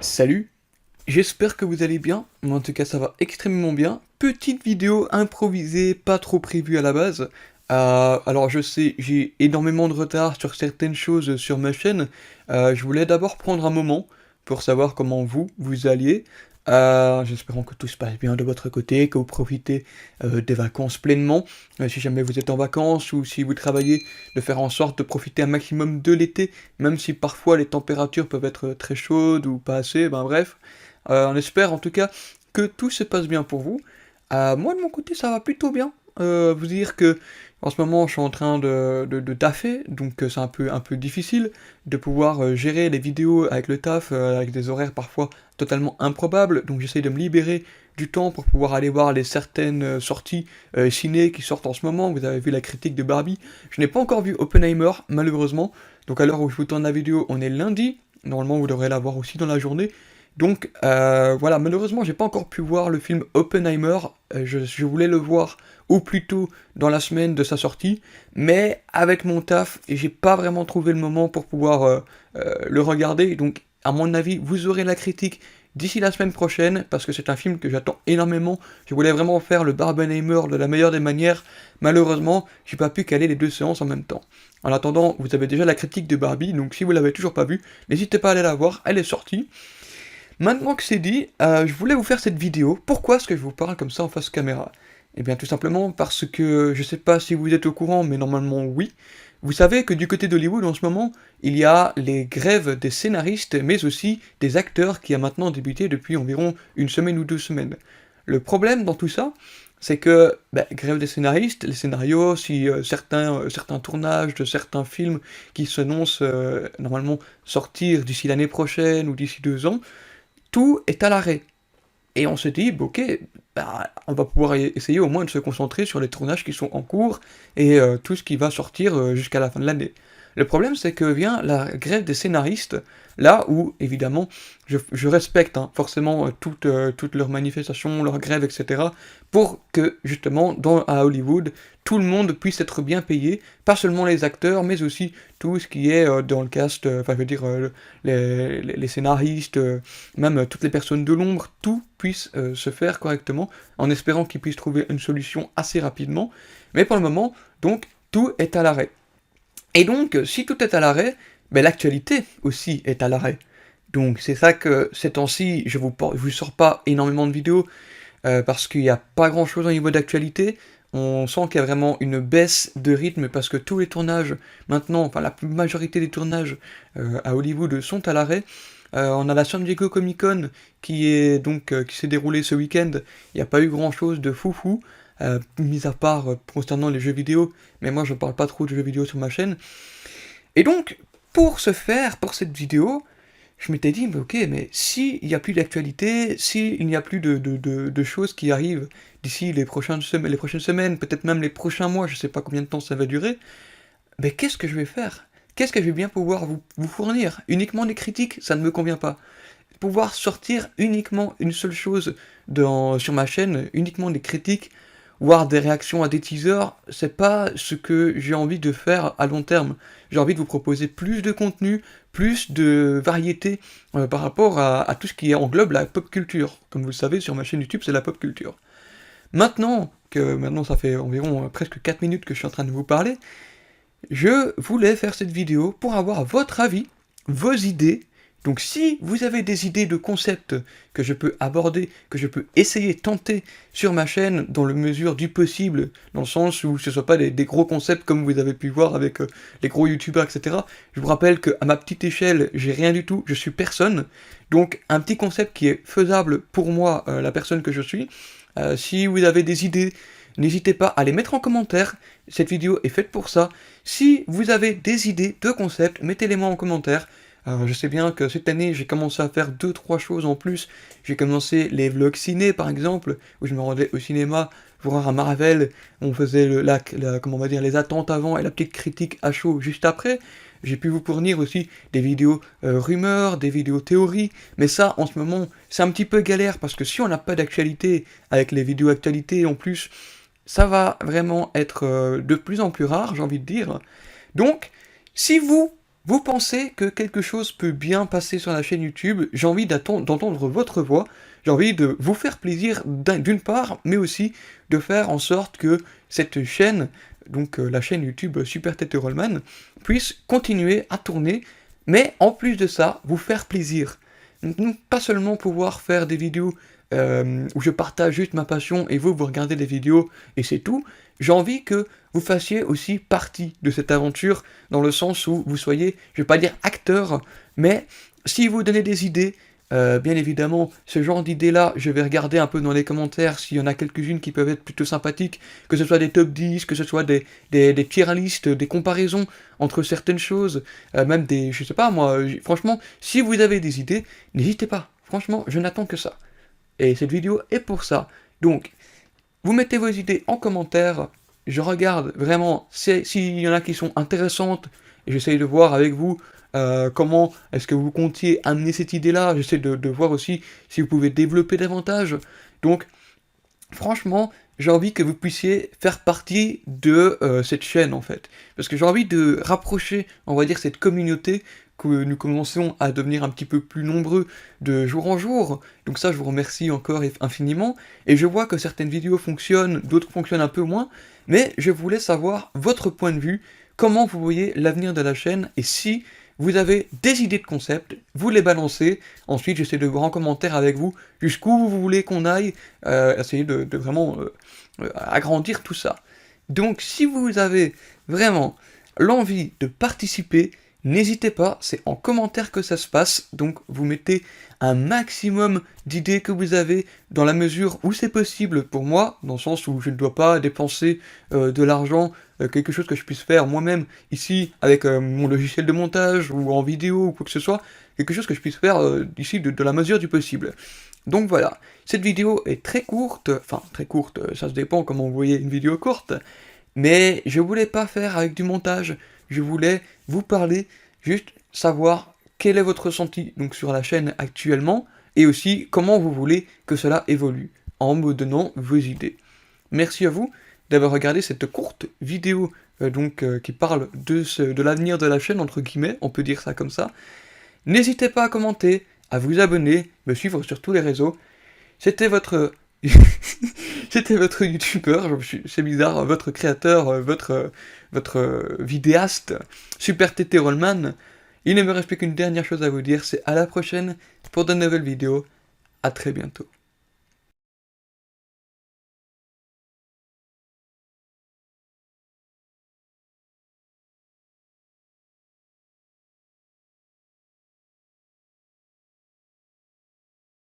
Salut, j'espère que vous allez bien, moi en tout cas ça va extrêmement bien. Petite vidéo improvisée, pas trop prévue à la base. Alors je sais, j'ai énormément de retard sur certaines choses sur ma chaîne. Je voulais d'abord prendre un moment pour savoir comment vous alliez. J'espère que tout se passe bien de votre côté, que vous profitez des vacances pleinement. Si jamais vous êtes en vacances ou si vous travaillez, de faire en sorte de profiter un maximum de l'été, même si parfois les températures peuvent être très chaudes ou pas assez, ben bref. On espère en tout cas que tout se passe bien pour vous. Moi de mon côté ça va plutôt bien. Vous dire que en ce moment je suis en train de taffer, donc c'est un peu difficile de pouvoir gérer les vidéos avec le taf, avec des horaires parfois totalement improbables, donc j'essaye de me libérer du temps pour pouvoir aller voir les certaines sorties ciné qui sortent en ce moment. Vous avez vu la critique de Barbie. Je n'ai pas encore vu Oppenheimer, malheureusement, donc à l'heure où je vous tourne la vidéo, on est lundi. Normalement, vous devrez la voir aussi dans la journée. Donc voilà, malheureusement, j'ai pas encore pu voir le film Oppenheimer. Je voulais le voir au plus tôt dans la semaine de sa sortie, mais avec mon taf, j'ai pas vraiment trouvé le moment pour pouvoir le regarder. Donc, à mon avis, vous aurez la critique d'ici la semaine prochaine, parce que c'est un film que j'attends énormément. Je voulais vraiment faire le Barbenheimer de la meilleure des manières. Malheureusement, j'ai pas pu caler les deux séances en même temps. En attendant, vous avez déjà la critique de Barbie, donc si vous l'avez toujours pas vue, n'hésitez pas à aller la voir, elle est sortie. Maintenant que c'est dit, je voulais vous faire cette vidéo. Pourquoi est-ce que je vous parle comme ça en face caméra? Eh bien tout simplement parce que, je sais pas si vous êtes au courant, mais normalement oui. Vous savez que du côté d'Hollywood en ce moment, il y a les grèves des scénaristes, mais aussi des acteurs qui a maintenant débuté depuis environ une semaine ou 2 semaines. Le problème dans tout ça, c'est que, grève des scénaristes, les scénarios, si certains tournages de certains films qui s'annoncent normalement sortir d'ici l'année prochaine ou d'ici 2 ans, tout est à l'arrêt. Et on se dit, bah, ok, on va pouvoir essayer au moins de se concentrer sur les tournages qui sont en cours et tout ce qui va sortir jusqu'à la fin de l'année. Le problème, c'est que vient la grève des scénaristes, là où, évidemment, je respecte forcément toutes leurs manifestations, leurs grèves, etc., pour que, justement, à Hollywood, tout le monde puisse être bien payé, pas seulement les acteurs, mais aussi tout ce qui est dans le cast, enfin, je veux dire, les scénaristes, même toutes les personnes de l'ombre, tout puisse se faire correctement, en espérant qu'ils puissent trouver une solution assez rapidement. Mais pour le moment, donc, tout est à l'arrêt. Et donc, si tout est à l'arrêt, l'actualité aussi est à l'arrêt. Donc c'est ça que ces temps-ci, je vous sors pas énormément de vidéos, parce qu'il n'y a pas grand-chose au niveau d'actualité. On sent qu'il y a vraiment une baisse de rythme parce que tous les tournages, maintenant, enfin la majorité des tournages à Hollywood sont à l'arrêt. On a la San Diego Comic Con qui s'est déroulée ce week-end. Il n'y a pas eu grand-chose de foufou, mis à part concernant les jeux vidéo, mais moi je parle pas trop de jeux vidéo sur ma chaîne. Et donc, pour cette vidéo, je m'étais dit, mais ok, mais s'il n'y a plus d'actualité, s'il n'y a plus de choses qui arrivent d'ici les prochaines semaines, peut-être même les prochains mois, je sais pas combien de temps ça va durer, mais qu'est-ce que je vais faire? Qu'est-ce que je vais bien pouvoir vous fournir? Uniquement des critiques, ça ne me convient pas. Pouvoir sortir uniquement une seule chose sur ma chaîne, uniquement des critiques, voire des réactions à des teasers, c'est pas ce que j'ai envie de faire à long terme. J'ai envie de vous proposer plus de contenu, plus de variété par rapport à tout ce qui englobe la pop culture. Comme vous le savez, sur ma chaîne YouTube, c'est la pop culture. Maintenant ça fait environ presque 4 minutes que je suis en train de vous parler, je voulais faire cette vidéo pour avoir votre avis, vos idées. Donc si vous avez des idées de concepts que je peux aborder, que je peux essayer, tenter sur ma chaîne dans le mesure du possible, dans le sens où ce ne soit pas des gros concepts comme vous avez pu voir avec les gros youtubeurs, etc. Je vous rappelle qu'à ma petite échelle, j'ai rien du tout, je suis personne. Donc un petit concept qui est faisable pour moi, la personne que je suis. Si vous avez des idées, n'hésitez pas à les mettre en commentaire, cette vidéo est faite pour ça. Si vous avez des idées de concepts, mettez-les-moi en commentaire. Je sais bien que cette année, j'ai commencé à faire 2-3 choses en plus. J'ai commencé les vlogs ciné, par exemple, où je me rendais au cinéma voir un Marvel, on faisait comment on va dire, les attentes avant et la petite critique à chaud juste après. J'ai pu vous fournir aussi des vidéos rumeurs, des vidéos théories, mais ça, en ce moment, c'est un petit peu galère, parce que si on n'a pas d'actualité, avec les vidéos actualité en plus, ça va vraiment être de plus en plus rare, j'ai envie de dire. Donc, si vous Vous pensez que quelque chose peut bien passer sur la chaîne YouTube, j'ai envie d'entendre votre voix, j'ai envie de vous faire plaisir d'une part, mais aussi de faire en sorte que cette chaîne, donc la chaîne YouTube Super Tete Rollman, puisse continuer à tourner, mais en plus de ça, vous faire plaisir. Donc, pas seulement pouvoir faire des vidéos où je partage juste ma passion et vous regardez les vidéos et c'est tout, j'ai envie que vous fassiez aussi partie de cette aventure, dans le sens où vous soyez, je vais pas dire acteur, mais si vous donnez des idées, bien évidemment, ce genre d'idées-là, je vais regarder un peu dans les commentaires s'il y en a quelques-unes qui peuvent être plutôt sympathiques, que ce soit des top 10, que ce soit des tier lists, des comparaisons entre certaines choses, même des, je sais pas moi, franchement, si vous avez des idées, n'hésitez pas, franchement, je n'attends que ça. Et cette vidéo est pour ça. Donc, vous mettez vos idées en commentaire, je regarde vraiment s'il y en a qui sont intéressantes, et j'essaye de voir avec vous comment est-ce que vous comptiez amener cette idée-là, j'essaie de voir aussi si vous pouvez développer davantage. Donc, franchement, j'ai envie que vous puissiez faire partie de cette chaîne en fait. Parce que j'ai envie de rapprocher, on va dire, cette communauté, que nous commençons à devenir un petit peu plus nombreux de jour en jour. Donc ça, je vous remercie encore infiniment. Et je vois que certaines vidéos fonctionnent, d'autres fonctionnent un peu moins. Mais je voulais savoir votre point de vue, comment vous voyez l'avenir de la chaîne, et si vous avez des idées de concept, vous les balancez. Ensuite, j'essaie de voir en commentaire avec vous jusqu'où vous voulez qu'on aille, essayer de vraiment agrandir tout ça. Donc, si vous avez vraiment l'envie de participer, n'hésitez pas, c'est en commentaire que ça se passe, donc vous mettez un maximum d'idées que vous avez, dans la mesure où c'est possible pour moi, dans le sens où je ne dois pas dépenser de l'argent, quelque chose que je puisse faire moi-même ici, avec mon logiciel de montage, ou en vidéo, ou quoi que ce soit, quelque chose que je puisse faire ici de la mesure du possible. Donc voilà, cette vidéo est très courte, enfin très courte, ça se dépend comment vous voyez une vidéo courte, mais je voulais pas faire avec du montage, je voulais vous parler, juste savoir quel est votre ressenti donc sur la chaîne actuellement, et aussi comment vous voulez que cela évolue, en me donnant vos idées. Merci à vous d'avoir regardé cette courte vidéo qui parle de l'avenir de la chaîne, entre guillemets, on peut dire ça comme ça. N'hésitez pas à commenter, à vous abonner, me suivre sur tous les réseaux. C'était votre... C'était votre youtubeur, c'est bizarre, votre créateur, votre vidéaste, Super Tete Rollman. Il ne me reste plus qu'une dernière chose à vous dire, c'est à la prochaine pour de nouvelles vidéos. À très bientôt.